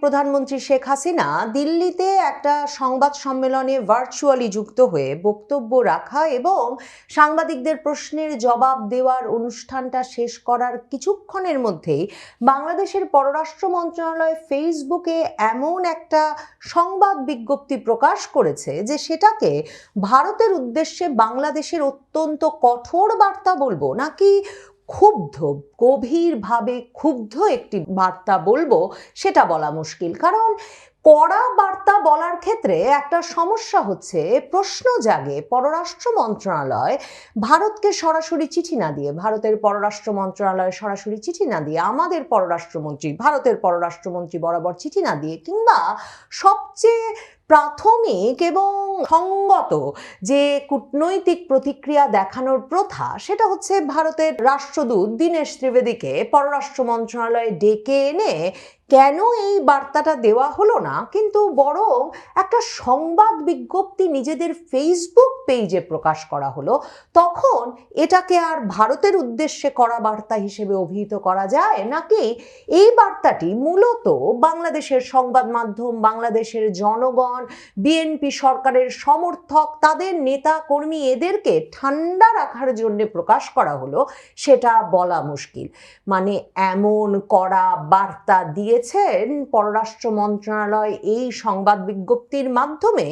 প্রধানমন্ত্রী শেখ হাসিনা দিল্লিতে একটা সংবাদ সম্মেলনে ভার্চুয়ালি যুক্ত হয়ে বক্তব্য রাখা এবং সাংবাদিকদের প্রশ্নের জবাব দেওয়ার অনুষ্ঠানটা শেষ করার কিছুক্ষণের মধ্যেই বাংলাদেশের পররাষ্ট্র মন্ত্রণালয় ফেসবুকে এমন একটা সংবাদ বিজ্ঞপ্তি প্রকাশ করেছে যে সেটাকে ভারতের উদ্দেশ্যে বাংলাদেশের অত্যন্ত কঠোর বার্তা বলবো নাকি ক্ষুব্ধ, গভীরভাবে ক্ষুব্ধ একটি বার্তা বলবো সেটা বলা মুশকিল। কারণ কড়া বার্তা বলার ক্ষেত্রে একটা সমস্যা হচ্ছে, প্রশ্ন জাগে পররাষ্ট্র মন্ত্রণালয় ভারতকে সরাসরি চিঠি না দিয়ে, ভারতের পররাষ্ট্র মন্ত্রণালয় সরাসরি চিঠি না দিয়ে আমাদের পররাষ্ট্রমন্ত্রী, ভারতের পররাষ্ট্রমন্ত্রী বরাবর চিঠি না দিয়ে, কিংবা সবচেয়ে প্রাথমিক এবং সঙ্গত যে কূটনৈতিক প্রতিক্রিয়া দেখানোর প্রথা, সেটা হচ্ছে ভারতের রাষ্ট্রদূত দীনেশ ত্রিবেদীকে পররাষ্ট্র মন্ত্রণালয়ে ডেকে এনে কেন এই বার্তাটা দেওয়া হলো না, কিন্তু বরং একটা সংবাদ বিজ্ঞপ্তি নিজেদের ফেসবুক পেজে প্রকাশ করা হলো, তখন এটাকে আর ভারতের উদ্দেশ্যে করা বার্তা হিসেবে অভিহিত করা যায় নাকি এই বার্তাটি মূলত বাংলাদেশের সংবাদ মাধ্যম, বাংলাদেশের জনগণ, বিএনপি সরকারের সমর্থক, তাদের নেতা কর্মী, এদেরকে ঠান্ডা রাখার জন্য প্রকাশ করা হলো, সেটা বলা মুশকিল। মানে এমন কড়া বার্তা দিয়ে পররাষ্ট্র মন্ত্রণালয় এই সংবাদ বিজ্ঞপ্তির মাধ্যমে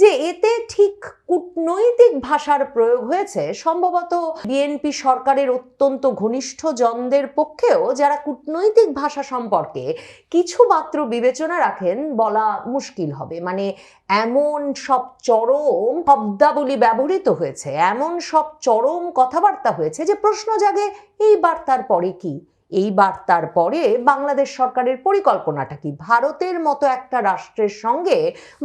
যে এতে ঠিক কূটনৈতিক ভাষার প্রয়োগ হয়েছে, সম্ভবত বিএনপি সরকারের অত্যন্ত ঘনিষ্ঠ জনদের পক্ষেও যারা কূটনৈতিক ভাষা সম্পর্কে কিছু মাত্র বিবেচনা রাখেন, বলা মুশকিল হবে। মানে এমন সব চরম শব্দাবলী ব্যবহৃত হয়েছে, এমন সব চরম কথাবার্তা হয়েছে যে প্রশ্ন জাগে এই বার্তার পরে কি, এই বার্তার পরে বাংলাদেশ সরকারের পরিকল্পনাটা কি, ভারতের মতো একটা রাষ্ট্রের সঙ্গে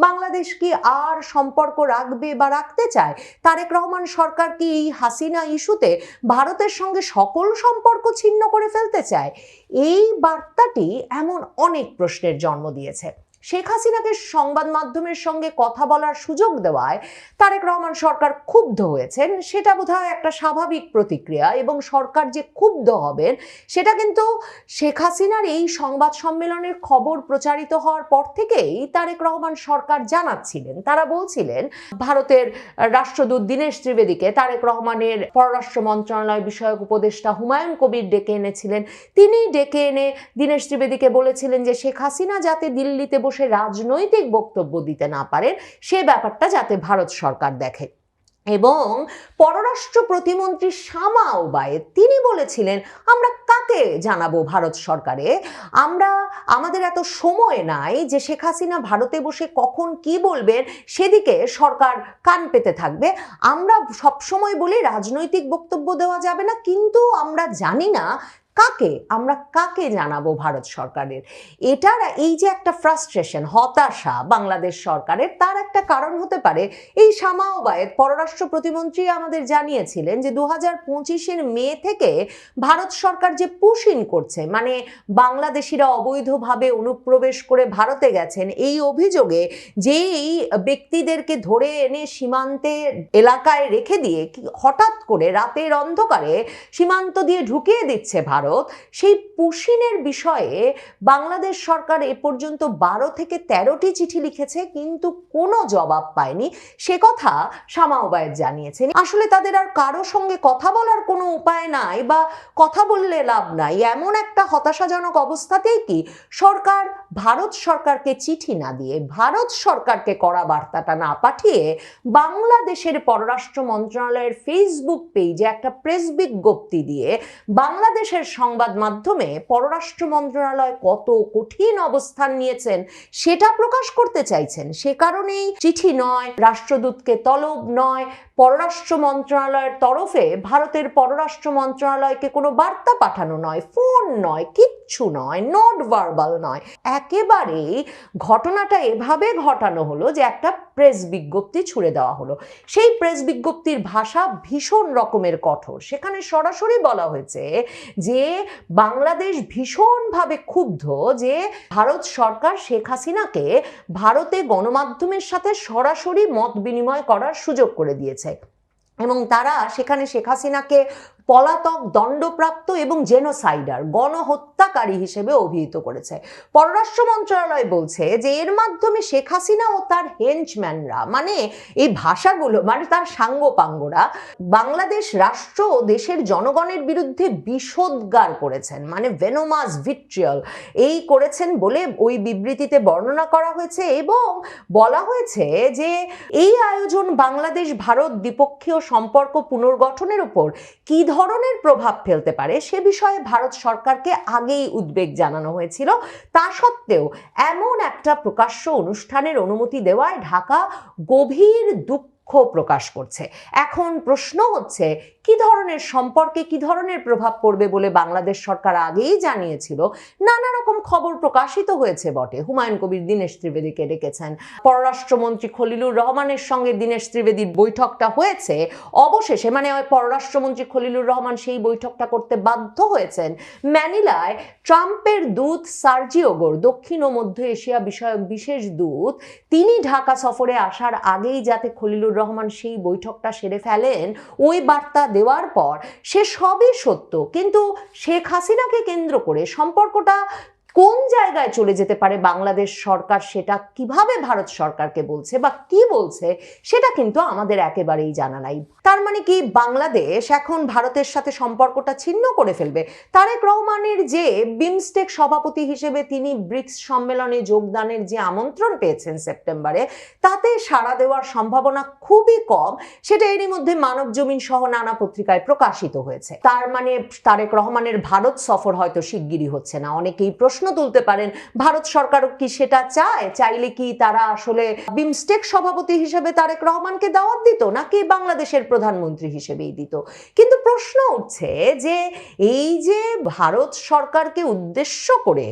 বাংলাদেশ কি আর সম্পর্ক রাখবে বা রাখতে চায়, তারেক রহমান সরকার কি এই হাসিনা ইস্যুতে ভারতের সঙ্গে সকল সম্পর্ক ছিন্ন করে ফেলতে চায়। এই বার্তাটি এমন অনেক প্রশ্নের জন্ম দিয়েছে। শেখ হাসিনাকে সংবাদ মাধ্যমের সঙ্গে কথা বলার সুযোগ দেওয়ায় তারেক রহমান সরকার ক্ষুব্ধ হয়েছেন, সেটা বোধহয় একটা স্বাভাবিক প্রতিক্রিয়া, এবং সরকার যে ক্ষুব্ধ হবেন সেটা কিন্তু শেখ হাসিনার এই সংবাদ সম্মেলনের খবর প্রচারিত হওয়ার পর থেকেই তারেক রহমান সরকার জানাচ্ছিলেন। তারা বলছিলেন ভারতের রাষ্ট্রদূত দীনেশ ত্রিবেদীকে তারেক রহমানের পররাষ্ট্র মন্ত্রণালয় বিষয়ক উপদেষ্টা হুমায়ুন কবির ডেকে এনেছিলেন। তিনি ডেকে এনে দীনেশ ত্রিবেদীকে বলেছিলেন যে শেখ হাসিনা যাতে দিল্লিতে বসে রাজনৈতিক বক্তব্য দিতে না পারেন, সে ব্যাপারটা যাতে ভারত সরকার দেখে। এবং পররাষ্ট্র প্রতিমন্ত্রী শামা ওবায়েদ তিনি বলেছিলেন আমরা কাকে জানাবো ভারত সরকারে, আমাদের এত সময় নাই যে শেখ হাসিনা ভারতে বসে কখন কি বলবেন সেদিকে সরকার কান পেতে থাকবে। আমরা সবসময় বলি রাজনৈতিক বক্তব্য দেওয়া যাবে না, কিন্তু আমরা জানি না আমরা কাকে জানাবো ভারত সরকারের। এটার এই যে একটা ফ্রাস্ট্রেশন, হতাশা বাংলাদেশ সরকারের, তার একটা কারণ হতে পারে এই শামা ওবায়েদ পররাষ্ট্র প্রতিমন্ত্রী আমাদের জানিয়েছিলেন যে 2025-এর মে থেকে ভারত সরকার যে পুশিং করছে, মানে বাংলাদেশিরা অবৈধভাবে অনুপ্রবেশ করে ভারতে গেছেন এই অভিযোগে যে এই ব্যক্তিদেরকে ধরে এনে সীমান্তে এলাকায় রেখে দিয়ে হঠাৎ করে রাতের অন্ধকারে সীমান্ত দিয়ে ঢুকিয়ে দিচ্ছে ভারত, সেই পুশিনের বিষয়ে বাংলাদেশ সরকার এ পর্যন্ত 12 থেকে 13টি চিঠি লিখেছে, কিন্তু কোনো জবাব পায়নি, সে কথা শামা ওবায়েদ জানিয়েছেন। আসলে তাদের আর কারো সঙ্গে কথা বলার কোনো উপায় নাই, বা কথা বললে লাভ নাই, এমন একটা হতাশাজনক অবস্থাতেই কি সরকার ভারত সরকারকে চিঠি না দিয়ে, ভারত সরকারকে কড়া বার্তাটা না পাঠিয়ে বাংলাদেশের পররাষ্ট্র মন্ত্রণালয়ের ফেসবুক পেজে একটা প্রেস বিজ্ঞপ্তি দিয়ে বাংলাদেশের সংবাদ মাধ্যমে পররাষ্ট্র মন্ত্রণালয় কত কঠিন অবস্থান নিয়েছেন সেটা প্রকাশ করতে চাইছেন। সে কারণেই চিঠি নয়, রাষ্ট্রদূতকে তলব নয়, পররাষ্ট্র মন্ত্রণালয়ের তরফে ভারতের পররাষ্ট্র মন্ত্রণালয়কে কোনো বার্তা পাঠানো নয়, ফোন নয়, কিচ্ছু নয়, নট ভার্বাল নয়, একেবারেই ঘটনাটা এভাবে ঘটানো হলো যে একটা প্রেস বিজ্ঞপ্তি ছুড়ে দেওয়া হলো। সেই প্রেস বিজ্ঞপ্তির ভাষা ভীষণ রকমের কঠোর। সেখানে সরাসরি বলা হয়েছে যে বাংলাদেশ ভীষণভাবে ক্ষুব্ধ যে ভারত সরকার শেখ হাসিনাকে ভারতে গণমাধ্যমের সাথে সরাসরি মত বিনিময় করার সুযোগ করে দিয়েছে, এবং তারা সেখানে শেখ হাসিনাকে পলাতক, দণ্ডপ্রাপ্ত এবং জেনোসাইডার, গণহত্যাকারী হিসেবে অভিহিত করেছে। পররাষ্ট্র মন্ত্রণালয় বলছে যে এর মাধ্যমে শেখ হাসিনা ও তার হেঞ্চম্যানরা, মানে এই ভাষাগুলো, মানে তার সাঙ্গপাঙ্গরা বাংলাদেশ রাষ্ট্র ও দেশের জনগণের বিরুদ্ধে বিষোদ্গার করেছেন, মানে ভেনোমাস ভিট্রিয়ল এই করেছেন বলে ওই বিবৃতিতে বর্ণনা করা হয়েছে। এবং বলা হয়েছে যে এই আয়োজন বাংলাদেশ ভারত দ্বিপক্ষীয় সম্পর্ক পুনর্গঠনের উপর কি ধরনের প্রভাব ফেলতে পারে সে বিষয়ে ভারত সরকারকে আগেই উদ্বেগ জানানো হয়েছিল। তা সত্ত্বেও এমন একটা প্রকাশ্য অনুষ্ঠানের অনুমতি দেওয়ায় ঢাকা গভীর দুঃখ প্রকাশ করছে। এখন প্রশ্ন হচ্ছে কি ধরনের সম্পর্কে কি ধরনের প্রভাব পড়বে বলে বাংলাদেশ সরকার আগেই জানিয়েছিল। নানা রকম খবর প্রকাশিত হয়েছে বটে। হুমায়ুন কবির দীনেশ ত্রিবেদীকে ডেকেছেন, পররাষ্ট্রমন্ত্রী খলিলুর রহমানের সঙ্গে দীনেশ ত্রিবেদীর বৈঠকটা হয়েছে। অবশেষে মানে পররাষ্ট্রমন্ত্রী খলিলুর রহমান সেই বৈঠকটা করতে বাধ্য হয়েছেন। ম্যানিলায় ট্রাম্পের দূত সার্জিও গোর, দক্ষিণ ও মধ্য এশিয়া বিষয়ক বিশেষ দূত, তিনি ঢাকা সফরে আসার আগেই যাতে খলিলুর রহমান সেই বৈঠকটা সেরে ফেলেন, ওই বার্তা দেওয়ার পর সে সবই সত্য, কিন্তু শেখ হাসিনাকে কেন্দ্র করে সম্পর্কটা কোন জায়গায় চলে যেতে পারে বাংলাদেশ সরকার সেটা কিভাবে ভারত সরকারকে বলছে বা কি বলছে সেটা কিন্তু আমাদের একেবারেই জানা নাই। তার মানে কি বাংলাদেশ এখন ভারতের সাথে সম্পর্কটা ছিন্ন করে ফেলবে? তারেক রহমানের যে বিমস্টেক সভাপতি হিসেবে তিনি ব্রিক্স সম্মেলনে যোগদানের যে আমন্ত্রণ পেয়েছেন সেপ্টেম্বরে, তাতে সাড়া দেওয়ার সম্ভাবনা খুবই কম। সেটা এরই মধ্যে মানবজমিন সহ নানা পত্রিকায় প্রকাশিত হয়েছে। তার মানে তারেক রহমানের ভারত সফর হয়তো শিগগিরই হচ্ছে না। অনেকেই প্রশ্ন তুলতে পারেন, ভারত সরকারও কি সেটা চায়? চাইলে কি তারা আসলে বিমস্টেক সভাপতি হিসেবে তারেক রহমানকে দাওয়াত দিত, নাকি বাংলাদেশের প্রধানমন্ত্রী হিসেবেই দিত? কিন্তু প্রশ্ন উঠছে যে এই যে ভারত সরকারকে উদ্দেশ্য করে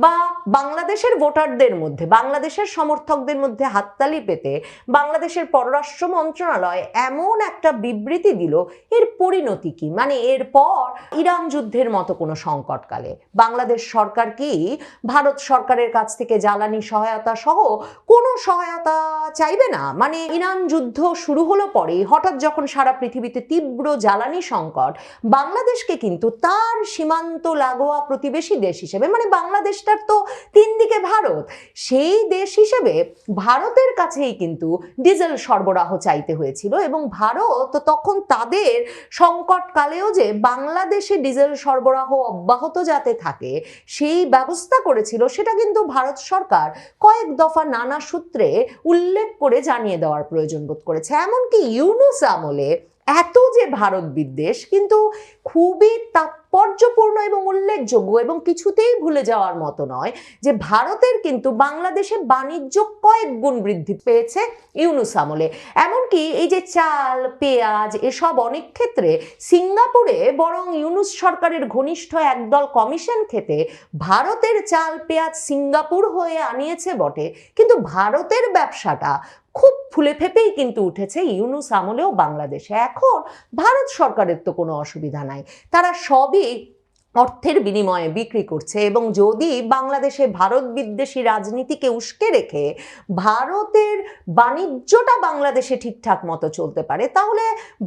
বা বাংলাদেশের ভোটারদের মধ্যে, বাংলাদেশের সমর্থকদের মধ্যে হাততালি পেতে বাংলাদেশের পররাষ্ট্র মন্ত্রণালয় এমন একটা বিবৃতি দিল, এর পরিণতি কি? মানে এরপর ইরান যুদ্ধের মতো কোনো সংকটকালে বাংলাদেশ সরকার কি ভারত সরকারের কাছ থেকে জ্বালানি সহায়তা সহ কোনো সহায়তা চাইবে না? মানে ইরান যুদ্ধ শুরু হলো পরে হঠাৎ যখন সারা পৃথিবীতে তীব্র জ্বালানি সংকট, বাংলাদেশকে কিন্তু তার সীমান্ত লাগোয়া প্রতিবেশী দেশ হিসেবে, মানে বাংলাদেশটার তো তিন দিকে ভারত, সেই দেশ হিসেবে ভারতের কাছেই কিন্তু ডিজেল সরবরাহ চাইতে হয়েছিল। এবং ভারত তখন তাদের সংকটকালেও যে বাংলাদেশে ডিজেল সরবরাহ অব্যাহত যাতে থাকে সেই ব্যবস্থা করেছিল, সেটা কিন্তু ভারত সরকার কয়েক দফা নানা সূত্রে উল্লেখ করে জানিয়ে দেওয়ার প্রয়োজন বোধ করেছে। এমনকি ইউনূস আমলে এত যে ভারত বিদ্বেষ কিন্তু খুবই তাৎপর্যপূর্ণ এবং উল্লেখযোগ্য এবং কিছুতেই ভুলে যাওয়ার মতো নয় যে ভারতের কিন্তু বাংলাদেশে বাণিজ্য কয়েক গুণ বৃদ্ধি পেয়েছে ইউনূস আমলে। এমনকি এই যে চাল, পেঁয়াজ এসব অনেক ক্ষেত্রে সিঙ্গাপুরে বরং ইউনূস সরকারের ঘনিষ্ঠ একদল কমিশন খেতে ভারতের চাল, পেঁয়াজ সিঙ্গাপুর হয়ে আনিয়েছে বটে, কিন্তু ভারতের ব্যবসাটা খুব ফুলে ফেপেই কিন্তু উঠেছে ইউনূস আমলেও বাংলাদেশে। এখন ভারত সরকারের তো কোনো অসুবিধা নাই, তারা সবই অর্থের বিনিময়ে বিক্রি করছে। এবং যদি বাংলাদেশে ভারত বিদ্বেষী রাজনীতিকে উস্কে রেখে ভারতের বাণিজ্যটা বাংলাদেশে ঠিকঠাক মতো চলতে পারে, তাহলে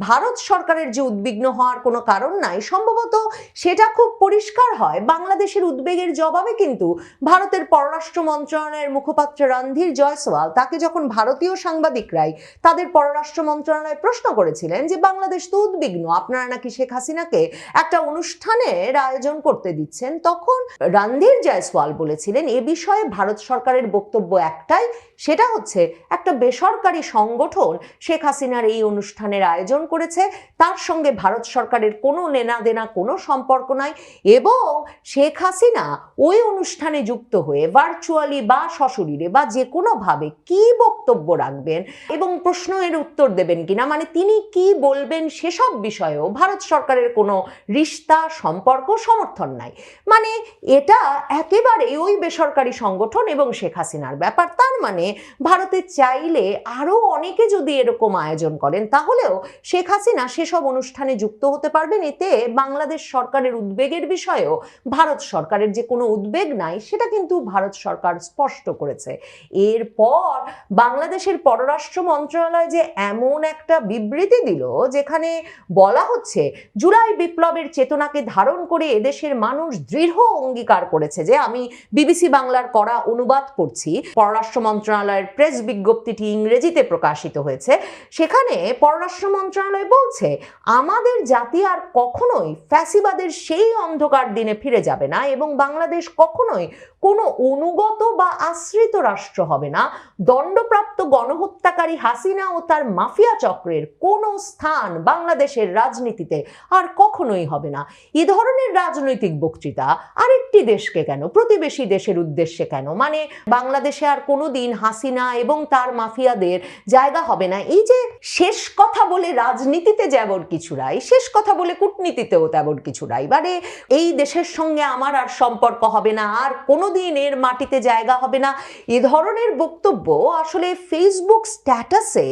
ভারত সরকারের যে উদ্বিগ্ন হওয়ার কোনো কারণ নাই। সম্ভবত সেটা খুব পরিষ্কার হয় বাংলাদেশের উদ্বেগের জবাবে কিন্তু ভারতের পররাষ্ট্র মন্ত্রণালয়ের মুখপাত্র রণধীর জয়সওয়াল, তাকে যখন ভারতীয় সাংবাদিকরাই তাদের পররাষ্ট্র মন্ত্রণালয়ে প্রশ্ন করেছিলেন যে বাংলাদেশ তো উদ্বিগ্ন, আপনারা নাকি শেখ হাসিনাকে একটা অনুষ্ঠানের আয়োজন করতে দিচ্ছেন, তখন রণধীর জয়সওয়াল বলেছিলেন এ বিষয়ে ভারত সরকারের বক্তব্য একটাই, সেটা হচ্ছে একটা বেসরকারি সংগঠন শেখ হাসিনার এই অনুষ্ঠানের আয়োজন করেছে, তার সঙ্গে ভারত সরকারের কোনো লেনাদেনা, কোনো সম্পর্ক নাই। এবং শেখ হাসিনা ওই অনুষ্ঠানে যুক্ত হয়ে ভার্চুয়ালি বা সশরীরে বা যে কোনোভাবে কি বক্তব্য রাখবেন এবং প্রশ্ন এর উত্তর দেবেন কিনা, মানে তিনি কি বলবেন সেসব বিষয়েও ভারত সরকারের কোনো রিশতা, সম্পর্ক সমর্থন নাই। মানে এটা একেবারেই ওই বেসরকারি সংগঠন এবং শেখ হাসিনার ব্যাপার। তার মানে ভারতে চাইলে আরও অনেকে যদি এরকম আয়োজন করেন তাহলেও শেখ হাসিনা সেসব অনুষ্ঠানে যুক্ত হতে পারবেন। এতে বাংলাদেশ সরকারের উদ্বেগের বিষয়েও ভারত সরকারের যে কোনো উদ্বেগ নাই সেটা কিন্তু ভারত সরকার স্পষ্ট করেছে। এরপর বাংলাদেশের পররাষ্ট্র মন্ত্রণালয় যে এমন একটা বিবৃতি দিল যেখানে বলা হচ্ছে জুলাই বিপ্লবের চেতনাকে ধারণ করে এদেশের মানুষ দৃঢ় অঙ্গীকার করেছে, যে আমি বিবিসি বাংলার করা অনুবাদ করছি, পররাষ্ট্র মন্ত্রণালয়ের প্রেস বিজ্ঞপ্তিটি ইংরেজিতে প্রকাশিত হয়েছে। সেখানে পররাষ্ট্র মন্ত্রণালয় বলছে আমাদের জাতি আর কখনোই ফ্যাসিবাদের সেই অন্ধকার দিনে ফিরে যাবে না এবং বাংলাদেশ কখনোই কোনো অনুগত বা আশ্রিত রাষ্ট্র হবে না। দণ্ডপ্রাপ্ত গণহত্যাকারী হাসিনা ও তার মাফিয়া চক্রের কোনো স্থান বাংলাদেশের রাজনীতিতে আর কখনোই হবে না। এ ধরনের রাজনৈতিক বক্তৃতা আরেকটি দেশকে কেন, প্রতিবেশী দেশের উদ্দেশ্যে কেন? মানে বাংলাদেশে আর কোনোদিন হাসিনা এবং তার মাফিয়াদের জায়গা হবে না। এই যে শেষ কথা বলে রাজনীতিতে যেমন কিছু নাই, শেষ কথা বলে কূটনীতিতেও তেমন কিছু নাই। মানে এই দেশের সঙ্গে আমার আর সম্পর্ক হবে না, আর কোনোদিন এর মাটিতে জায়গা হবে না, এ ধরনের বক্তব্য আসলে ফেসবুক স্ট্যাটাসে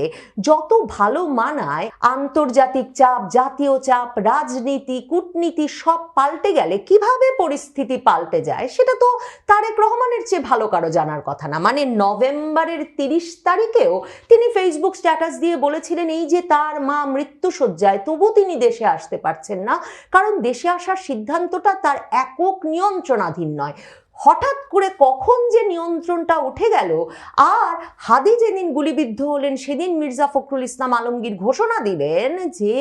যত ভালো মানায়, আন্তর্জাতিক চাপ, জাতীয় চাপ, রাজনীতি, কূটনীতি সব পাল্টে গেলে কিভাবে পরিস্থিতি পাল্টে যায় সেটা তো তারেক রহমানের চেয়ে ভালো কারো জানার কথা না। মানে নভেম্বরের 30 তারিখেও তিনি ফেসবুক স্ট্যাটাস দিয়ে বলেছিলেন এই যে তার মা মৃত্যুশয্যায়, তবু তিনি দেশে আসতে পারছেন না, কারণ দেশে আসার সিদ্ধান্তটা তার একক নিয়ন্ত্রণাধীন নয়। হঠাৎ করে কখন যে নিয়ন্ত্রণটা উঠে গেল, আর হাদি যেদিন গুলিবিদ্ধ হলেন সেদিন মির্জা ফখরুল ইসলাম আলমগীর ঘোষণা দিলেন যে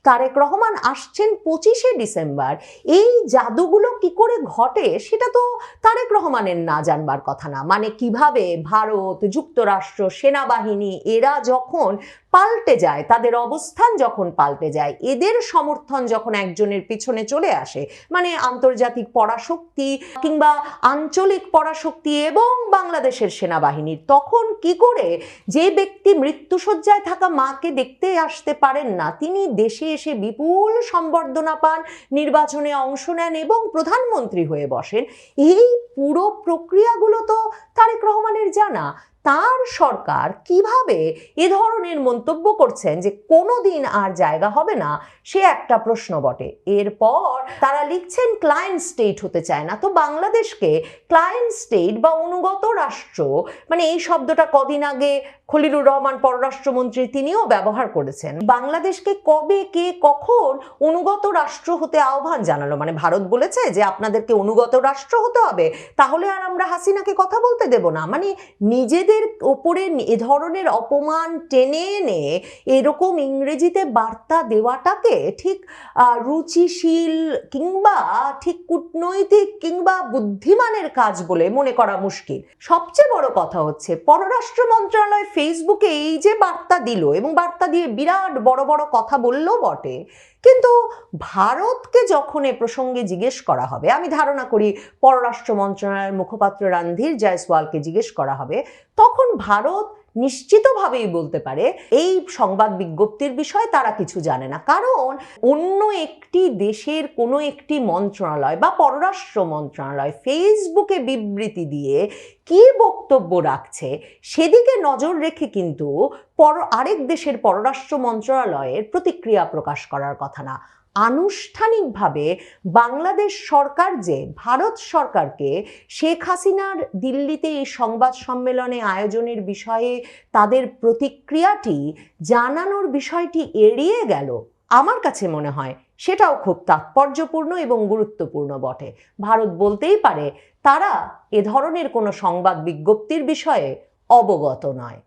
তারেক রহমান আসছেন 25শে ডিসেম্বর। এই জাদুগুলো কি করে ঘটে সেটা তো তারেক রহমানের না জানবার কথা না। মানে কিভাবে ভারত, যুক্তরাষ্ট্র, সেনাবাহিনী এরা যখন পাল্টে যায়, তাদের অবস্থান যখন পাল্টে যায়, এদের সমর্থন যখন একজনের পিছনে চলে আসে, মানে আন্তর্জাতিক পরাশক্তি কিংবা আঞ্চলিক পরাশক্তি এবং বাংলাদেশের সেনাবাহিনীর, তখন কি করে যে ব্যক্তি মৃত্যুশয্যায় থাকা মাকে দেখতে আসতে পারেন না তিনি দেশে এসে বিপুল সম্বর্ধনা পান, নির্বাচনে অংশ নেন এবং প্রধানমন্ত্রী হয়ে বসেন, এই পুরো প্রক্রিয়াগুলো তো তারেক রহমানের জানা। তার সরকার কিভাবে এ ধরনের মন্তব্য করছেন যে কোনোদিন আর জায়গা হবে না, সে একটা প্রশ্ন বটে। এরপর তারা লিখছেন ক্লায়েন্ট স্টেট হতে চায় না। তো বাংলাদেশকে ক্লায়েন্ট স্টেট বা অনুগত রাষ্ট্র, মানে এই শব্দটা কদিন আগে খলিলুর রহমান পররাষ্ট্রমন্ত্রী তিনিও ব্যবহার করেছেন। বাংলাদেশকে কবে, কে, কখন অনুগত রাষ্ট্র হতে আহ্বান জানালো? মানে ভারত বলেছে যে আপনাদেরকে অনুগত রাষ্ট্র হতে হবে, তাহলে আর আমরা হাসিনাকে কথা বলতে দেব না। মানে নিজেদের ওপরে এ ধরনের অপমান টেনে এনে এরকম ইংরেজিতে বার্তা দেওয়াটাকে ঠিক রুচিশীল কিংবা ঠিক কূটনৈতিক কিংবা বুদ্ধিমানের কাজ বলে মনে করা মুশকিল। সবচেয়ে বড় কথা হচ্ছে পররাষ্ট্র মন্ত্রণালয় ফেসবুকে এই যে বার্তা দিল এবং বার্তা দিয়ে বিরাট বড় বড় কথা বললো বটে, কিন্তু ভারতকে যখন এ প্রসঙ্গে জিজ্ঞেস করা হবে, আমি ধারণা করি পররাষ্ট্র মন্ত্রণালয়ের মুখপাত্র রণধীর জয়সওয়ালকে জিজ্ঞেস করা হবে, তখন ভারত নিশ্চিতভাবেই বলতে পারে এই সংবাদ বিজ্ঞপ্তির বিষয়ে তারা কিছু জানে না। কারণ অন্য একটি দেশের কোনো একটি মন্ত্রণালয় বা পররাষ্ট্র মন্ত্রণালয় ফেসবুকে বিবৃতি দিয়ে কি বক্তব্য রাখছে সেদিকে নজর রেখে কিন্তু আরেক দেশের পররাষ্ট্র মন্ত্রণালয়ের প্রতিক্রিয়া প্রকাশ করার কথা না। আনুষ্ঠানিকভাবে বাংলাদেশ সরকার যে ভারত সরকারকে শেখ হাসিনার দিল্লিতে এই সংবাদ সম্মেলনে আয়োজনের বিষয়ে তাদের প্রতিক্রিয়াটি জানানোর বিষয়টি এড়িয়ে গেল, আমার কাছে মনে হয় সেটাও খুব তাৎপর্যপূর্ণ এবং গুরুত্বপূর্ণ বটে। ভারত বলতেই পারে তারা এ ধরনের কোনো সংবাদ বিজ্ঞপ্তির বিষয়ে অবগত নয়।